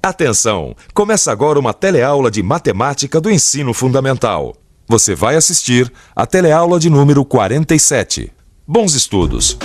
Atenção! Começa agora uma teleaula de matemática do ensino fundamental. Você vai assistir a teleaula de número 47. Bons estudos!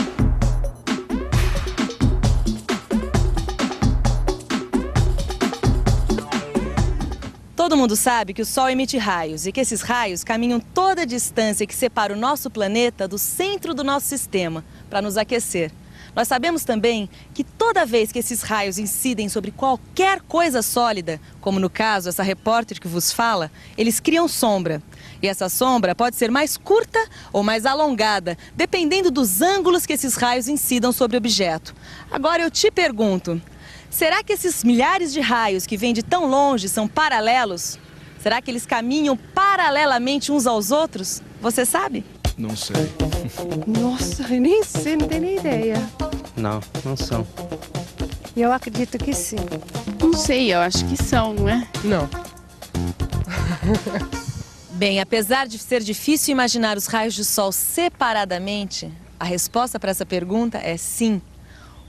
Todo mundo sabe que o Sol emite raios e que esses raios caminham toda a distância que separa o nosso planeta do centro do nosso sistema para nos aquecer. Nós sabemos também que toda vez que esses raios incidem sobre qualquer coisa sólida, como no caso essa repórter que vos fala, eles criam sombra. E essa sombra pode ser mais curta ou mais alongada, dependendo dos ângulos que esses raios incidam sobre o objeto. Agora eu te pergunto, será que esses milhares de raios que vêm de tão longe são paralelos? Será que eles caminham paralelamente uns aos outros? Você sabe? Não sei. Nossa, eu nem sei, não tenho nem ideia. Não, não são. Eu acredito que sim. Não sei, eu acho que são, não é? Não. Bem, apesar de ser difícil imaginar os raios de Sol separadamente, a resposta para essa pergunta é sim.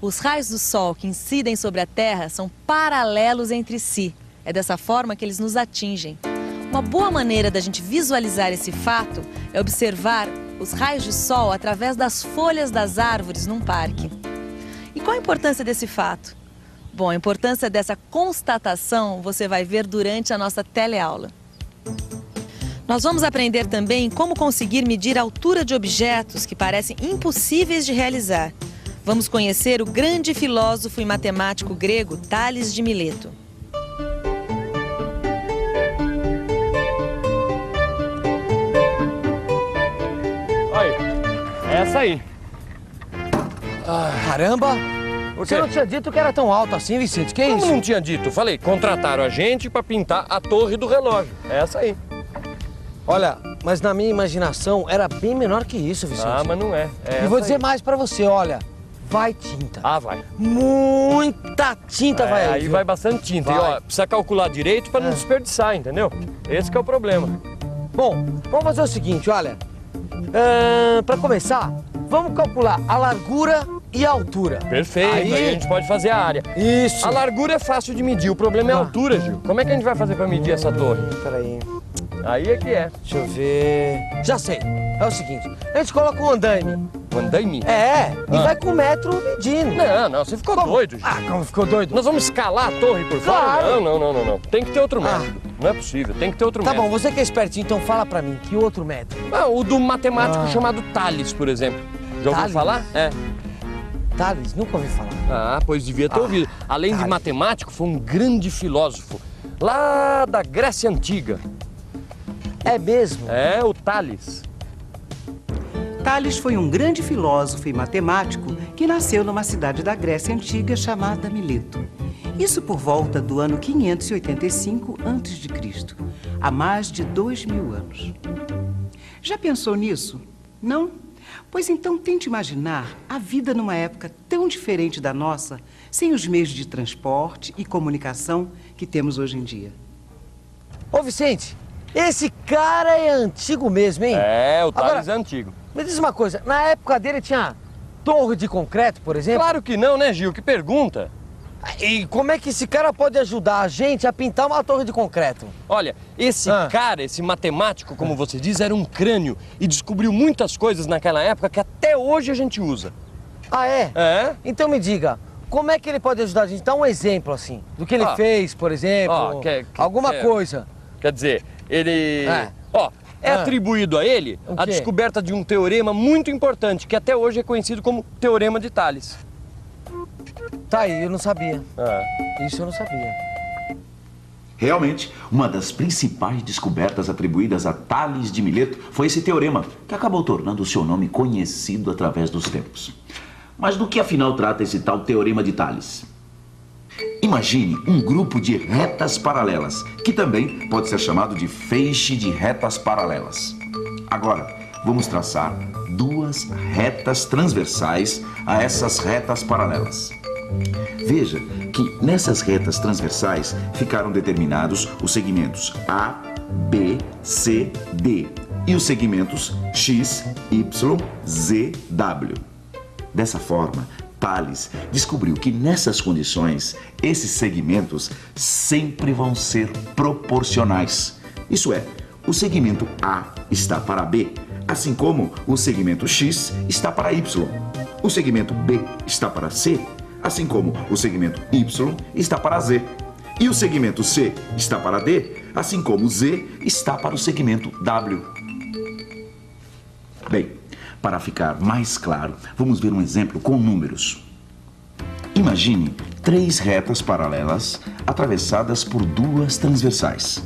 Os raios do Sol que incidem sobre a Terra são paralelos entre si. É dessa forma que eles nos atingem. Uma boa maneira da gente visualizar esse fato é observar os raios de Sol através das folhas das árvores num parque. E qual a importância desse fato? Bom, a importância dessa constatação você vai ver durante a nossa teleaula. Nós vamos aprender também como conseguir medir a altura de objetos que parecem impossíveis de realizar. Vamos conhecer o grande filósofo e matemático grego Tales de Mileto. Essa aí. Caramba! O Você quê? não tinha dito que era tão alto assim, Vicente? Que Como isso? não tinha dito? Falei, contrataram a gente pra pintar a torre do relógio. É essa aí. Olha, mas na minha imaginação era bem menor que isso, Vicente. Ah, mas não é. É E vou essa dizer aí. mais pra você, olha. Vai tinta. Ah, vai. Muita tinta vai aí. Aí viu? vai bastante tinta. Vai. E ó, precisa calcular direito pra não desperdiçar, entendeu? Esse que é o problema. Bom, vamos fazer o seguinte, olha. Pra começar, vamos calcular a largura e a altura. Perfeito. Aí a gente pode fazer a área. Isso. A largura é fácil de medir, o problema é a altura, Gil. Como é que a gente vai fazer pra medir essa torre? Peraí. Aí é que é. Deixa eu ver. Já sei. É o seguinte, a gente coloca um andaime. Um andaime? E vai com o metro medindo. Não, você ficou doido, Gil. Ah, como ficou doido? Nós vamos escalar a torre por fora? Claro. Não. Tem que ter outro método. Não é possível, tem que ter outro Tá método. bom, você que é espertinho, então fala pra mim, que outro método? Ah, o do matemático chamado Tales, por exemplo. Já ouviu Tales? falar? É. Tales, nunca ouvi falar. Ah, pois devia ter ouvido. Além de Tales. matemático, foi um grande filósofo. Lá da Grécia Antiga. É mesmo? É, o Tales. Tales foi um grande filósofo e matemático que nasceu numa cidade da Grécia Antiga chamada Mileto. Isso por volta do ano 585 a.C., há mais de 2000 anos. Já pensou nisso? Não? Pois então tente imaginar a vida numa época tão diferente da nossa, sem os meios de transporte e comunicação que temos hoje em dia. Ô, Vicente, esse cara é antigo mesmo, hein? É, o Tales Agora, é antigo. Me diz uma coisa, na época dele tinha torre de concreto, por exemplo? Claro que não, né, Gil? Que pergunta. E como é que esse cara pode ajudar a gente a pintar uma torre de concreto? Olha, esse cara, esse matemático, como você diz, era um crânio e descobriu muitas coisas naquela época que até hoje a gente usa. Ah, é? É? Então me diga, como é que ele pode ajudar a gente? Dá um exemplo, assim, do que ele fez, por exemplo, alguma coisa. Quer dizer, ele... É atribuído a ele a descoberta de um teorema muito importante, que até hoje é conhecido como Teorema de Tales. Tá aí, eu não sabia. Isso eu não sabia. Realmente, uma das principais descobertas atribuídas a Tales de Mileto foi esse teorema, que acabou tornando o seu nome conhecido através dos tempos. Mas do que afinal trata esse tal Teorema de Tales? Imagine um grupo de retas paralelas, que também pode ser chamado de feixe de retas paralelas. Agora, vamos traçar duas retas transversais a essas retas paralelas. Veja que nessas retas transversais ficaram determinados os segmentos A, B, C, D e os segmentos X, Y, Z, W. Dessa forma, Tales descobriu que nessas condições, esses segmentos sempre vão ser proporcionais. Isso é, o segmento A está para B, assim como o segmento X está para Y. O segmento B está para C, assim como o segmento Y está para Z. E o segmento C está para D, assim como o Z está para o segmento W. Bem, para ficar mais claro, vamos ver um exemplo com números. Imagine 3 retas paralelas atravessadas por 2 transversais.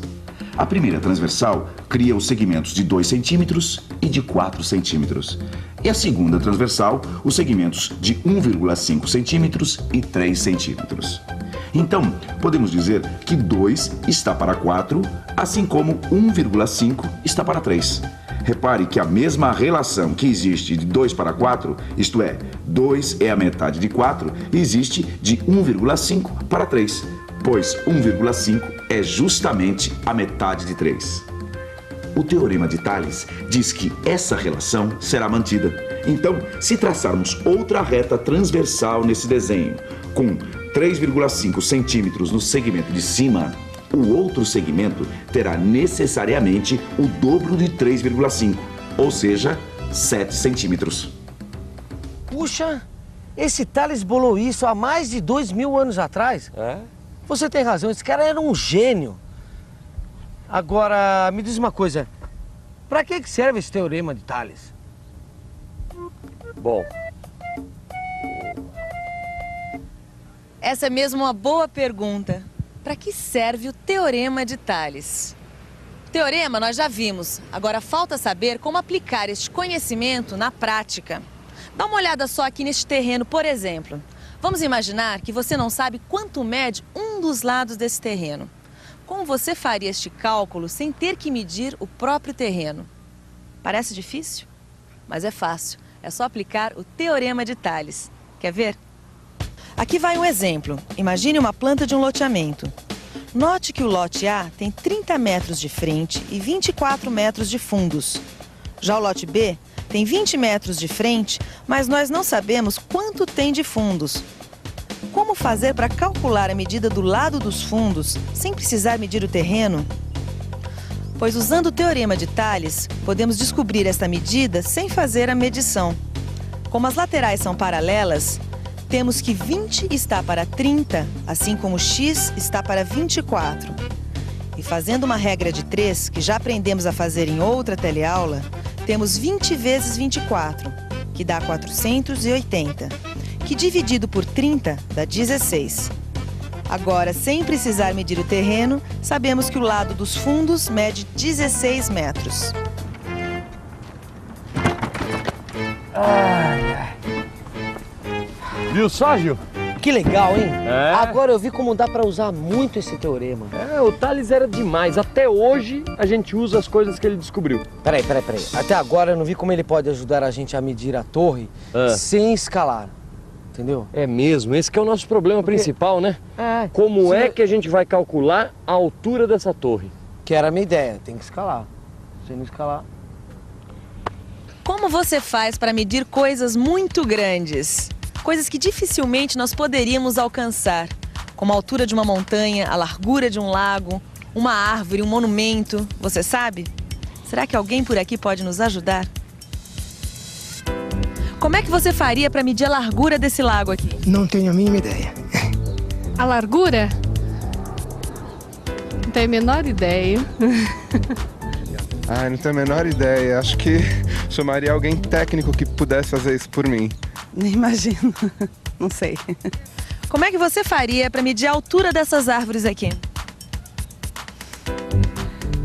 A primeira transversal cria os segmentos de 2 centímetros e de 4 centímetros. E a segunda transversal, os segmentos de 1,5 centímetros e 3 centímetros. Então, podemos dizer que 2 está para 4, assim como 1,5 está para 3. Repare que a mesma relação que existe de 2 para 4, isto é, 2 é a metade de 4, existe de 1,5 para 3, pois 1,5 é justamente a metade de 3. O Teorema de Tales diz que essa relação será mantida. Então, se traçarmos outra reta transversal nesse desenho, com 3,5 centímetros no segmento de cima, o outro segmento terá necessariamente o dobro de 3,5, ou seja, 7 centímetros. Puxa, esse Tales bolou isso há mais de 2.000 anos atrás. É? Você tem razão, esse cara era um gênio. Agora, me diz uma coisa, para que serve esse Teorema de Tales? Bom, Essa é mesmo uma boa pergunta. Para que serve o Teorema de Tales? Teorema nós já vimos, agora falta saber como aplicar este conhecimento na prática. Dá uma olhada só aqui neste terreno, por exemplo. Vamos imaginar que você não sabe quanto mede um dos lados desse terreno. Como você faria este cálculo sem ter que medir o próprio terreno? Parece difícil? Mas é fácil. É só aplicar o Teorema de Tales. Quer ver? Aqui vai um exemplo. Imagine uma planta de um loteamento. Note que o lote A tem 30 metros de frente e 24 metros de fundos. Já o lote B tem 20 metros de frente, mas nós não sabemos quanto tem de fundos. Como fazer para calcular a medida do lado dos fundos sem precisar medir o terreno? Pois usando o Teorema de Tales, podemos descobrir esta medida sem fazer a medição. Como as laterais são paralelas, temos que 20 está para 30, assim como x está para 24. E fazendo uma regra de 3, que já aprendemos a fazer em outra teleaula, temos 20 vezes 24, que dá 480, que dividido por 30 dá 16. Agora, sem precisar medir o terreno, sabemos que o lado dos fundos mede 16 metros. Ai, ai. Viu só, Gil? Que legal, hein? É. Agora eu vi como dá pra usar muito esse teorema. É, o Tales era demais. Até hoje a gente usa as coisas que ele descobriu. Peraí. Até agora eu não vi como ele pode ajudar a gente a medir a torre sem escalar. Entendeu? É mesmo, esse que é o nosso problema principal, né? É. Como é que a gente vai calcular a altura dessa torre? Que era a minha ideia, tem que escalar. Se não escalar... Como você faz para medir coisas muito grandes? Coisas que dificilmente nós poderíamos alcançar, como a altura de uma montanha, a largura de um lago, uma árvore, um monumento. Você sabe? Será que alguém por aqui pode nos ajudar? Como é que você faria para medir a largura desse lago aqui? Não tenho a mínima ideia. A largura? Não tenho a menor ideia. Não tenho a menor ideia. Acho que chamaria alguém técnico que pudesse fazer isso por mim. Nem imagino. Não sei. Como é que você faria para medir a altura dessas árvores aqui?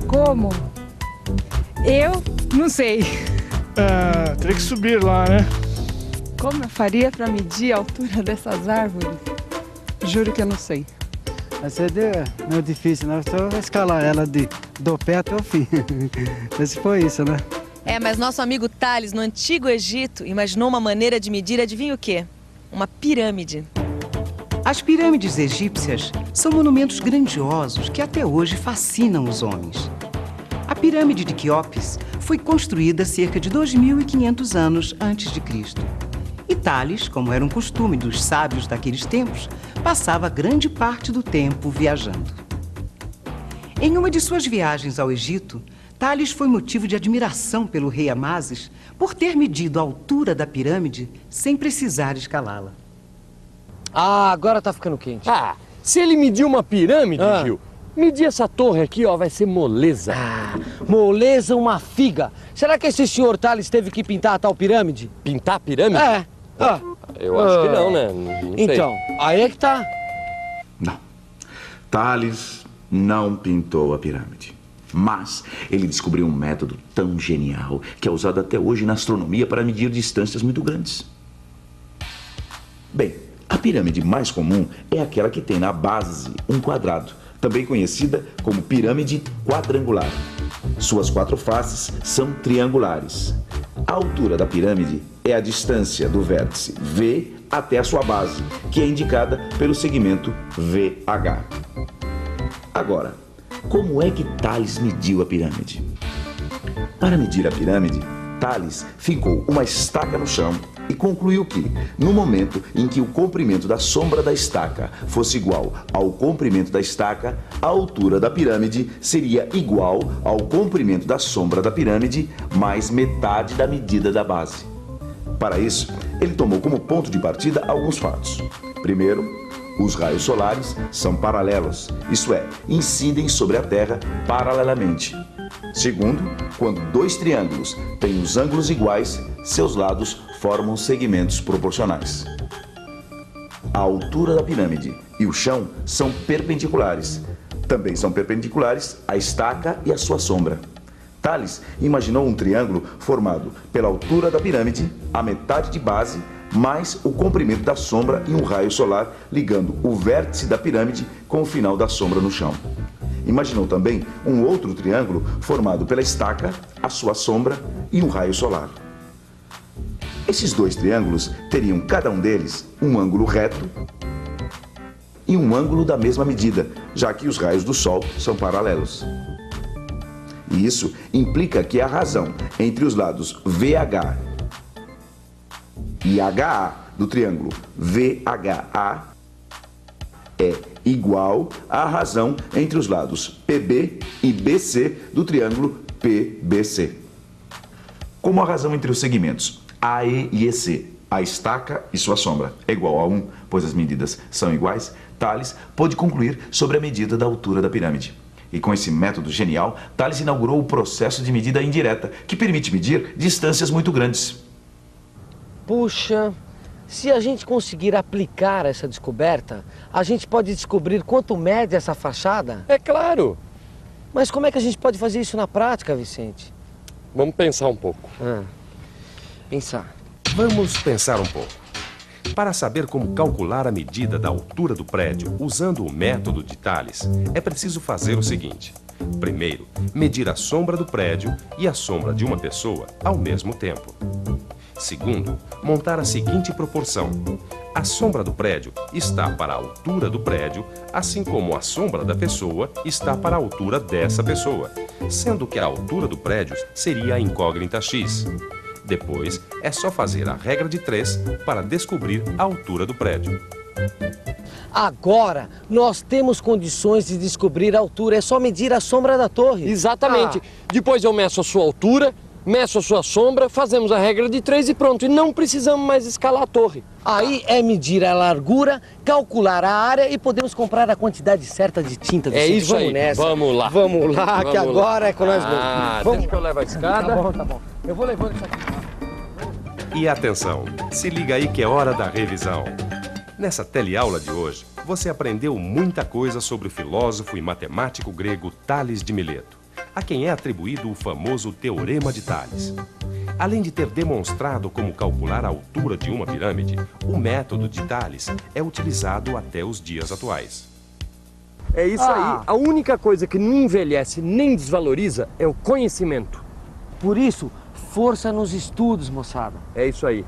Como? Eu não sei. Teria que subir lá, né? Como eu faria para medir a altura dessas árvores? Juro que eu não sei. Vai ser meio difícil, né? Só escalar ela do pé até o fim. Esse foi isso, né? Mas nosso amigo Tales, no Antigo Egito, imaginou uma maneira de medir, adivinha o quê? Uma pirâmide. As pirâmides egípcias são monumentos grandiosos que até hoje fascinam os homens. A pirâmide de Quéops foi construída cerca de 2.500 anos antes de Cristo. E Tales, como era um costume dos sábios daqueles tempos, passava grande parte do tempo viajando. Em uma de suas viagens ao Egito, Tales foi motivo de admiração pelo rei Amasis por ter medido a altura da pirâmide sem precisar escalá-la. Ah, agora tá ficando quente. Ah, se ele mediu uma pirâmide, Gil, medir essa torre aqui, ó, vai ser moleza. Ah, moleza uma figa. Será que esse senhor Tales teve que pintar a tal pirâmide? Pintar a pirâmide? É. Eu acho que não, né? Não sei. Então, aí é que tá. Não. Tales não pintou a pirâmide. Mas ele descobriu um método tão genial que é usado até hoje na astronomia para medir distâncias muito grandes. Bem, a pirâmide mais comum é aquela que tem na base um quadrado, também conhecida como pirâmide quadrangular. Suas 4 faces são triangulares. A altura da pirâmide é a distância do vértice V até a sua base, que é indicada pelo segmento VH. Agora, como é que Tales mediu a pirâmide? Para medir a pirâmide, Tales fincou uma estaca no chão e concluiu que, no momento em que o comprimento da sombra da estaca fosse igual ao comprimento da estaca, a altura da pirâmide seria igual ao comprimento da sombra da pirâmide mais metade da medida da base. Para isso, ele tomou como ponto de partida alguns fatos. Primeiro, os raios solares são paralelos, isto é, incidem sobre a Terra paralelamente. Segundo, quando 2 triângulos têm os ângulos iguais, seus lados formam segmentos proporcionais. A altura da pirâmide e o chão são perpendiculares. Também são perpendiculares a estaca e a sua sombra. Tales imaginou um triângulo formado pela altura da pirâmide, a metade de base, mais o comprimento da sombra e um raio solar ligando o vértice da pirâmide com o final da sombra no chão. Imaginou também um outro triângulo formado pela estaca, a sua sombra e um raio solar. Esses 2 triângulos teriam cada um deles um ângulo reto e um ângulo da mesma medida, já que os raios do Sol são paralelos. E isso implica que a razão entre os lados VH e HA do triângulo VHA é igual à razão entre os lados PB e BC do triângulo PBC. Como a razão entre os segmentos AE e EC, a estaca e sua sombra, é igual a 1, pois as medidas são iguais, Tales pôde concluir sobre a medida da altura da pirâmide. E com esse método genial, Tales inaugurou o processo de medida indireta, que permite medir distâncias muito grandes. Puxa, se a gente conseguir aplicar essa descoberta, a gente pode descobrir quanto mede essa fachada? É claro! Mas como é que a gente pode fazer isso na prática, Vicente? Vamos pensar um pouco. Pensar. Vamos pensar um pouco. Para saber como calcular a medida da altura do prédio usando o método de Tales, é preciso fazer o seguinte. Primeiro, medir a sombra do prédio e a sombra de uma pessoa ao mesmo tempo. Segundo, montar a seguinte proporção. A sombra do prédio está para a altura do prédio, assim como a sombra da pessoa está para a altura dessa pessoa, sendo que a altura do prédio seria a incógnita x. Depois, é só fazer a regra de 3 para descobrir a altura do prédio. Agora, nós temos condições de descobrir a altura, é só medir a sombra da torre. Exatamente. Depois eu meço a sua altura, meço a sua sombra, fazemos a regra de 3 e pronto. E não precisamos mais escalar a torre. Aí é medir a largura, calcular a área e podemos comprar a quantidade certa de tinta. É isso vamos aí, nessa. Vamos lá. Vamos lá, que agora é com nós dois. Vamos. Deixa que eu levo a escada. Tá bom. Eu vou levando isso aqui. E atenção, se liga aí que é hora da revisão. Nessa teleaula de hoje, você aprendeu muita coisa sobre o filósofo e matemático grego Tales de Mileto, a quem é atribuído o famoso Teorema de Tales. Além de ter demonstrado como calcular a altura de uma pirâmide, o método de Tales é utilizado até os dias atuais. É isso aí. A única coisa que não envelhece nem desvaloriza é o conhecimento. Por isso, força nos estudos, moçada. É isso aí.